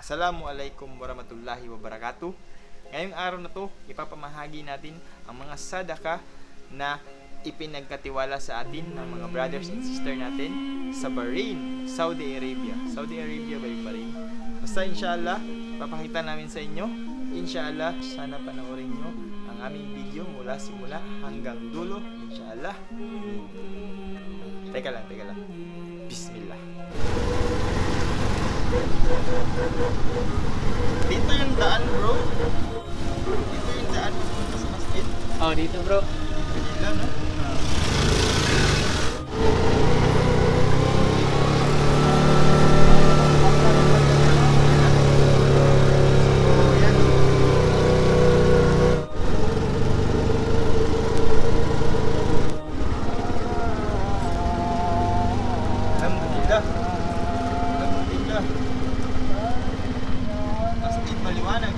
Assalamualaikum warahmatullahi wabarakatuh. Ngayong araw na to, ipapamahagi natin ang mga sadaka na ipinagkatiwala sa atin ng mga brothers and sister natin sa Bahrain, Saudi Arabia. Saudi Arabia ba yung Bahrain? Basta inshallah, papakita namin sa inyo. Inshallah, sana panoorin nyo ang aming video mula simula hanggang dulo. Inshallah. Teka lang. Bismillah. Dito yung daan, bro. Dito yung daan papunta sa masjid. Oh, dito, bro. Kanila, no? Alhamdulillah. Masjid maliwanag.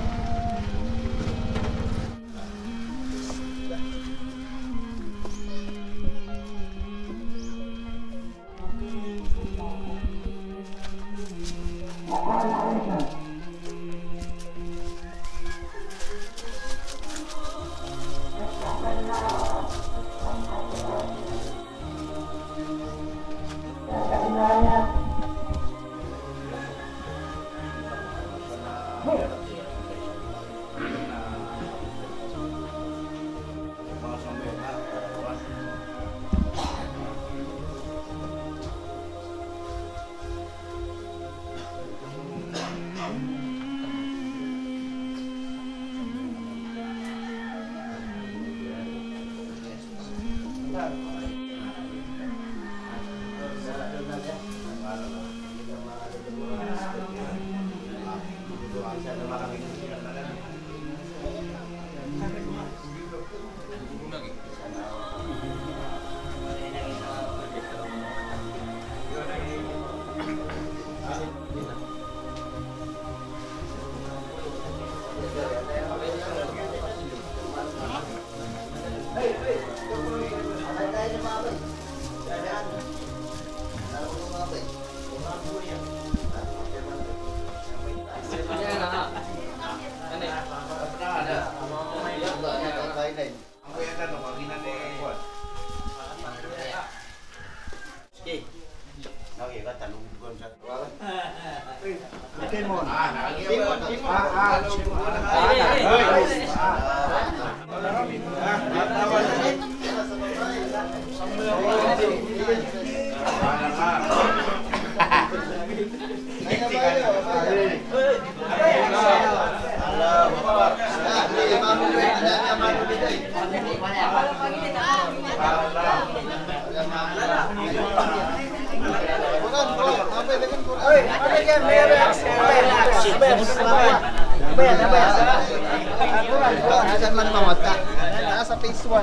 Nasa phase 1.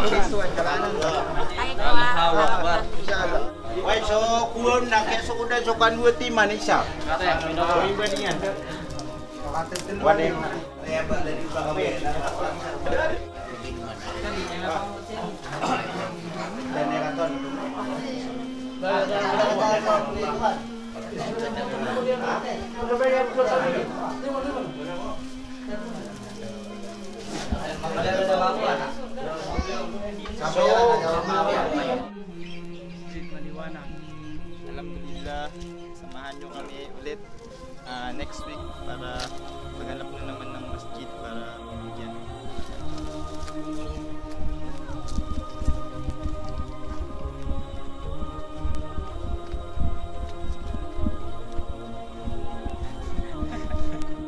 Phase 1. Wait, so kuon na kaya so kuda so kanwa ti manisa. Kaya bandingan. Wala kaya ba dari ba kami. Dan eraton. Maliwanag. Alhamdulillah, samahan nyo kami ulit next week para maghanap na naman ng masjid para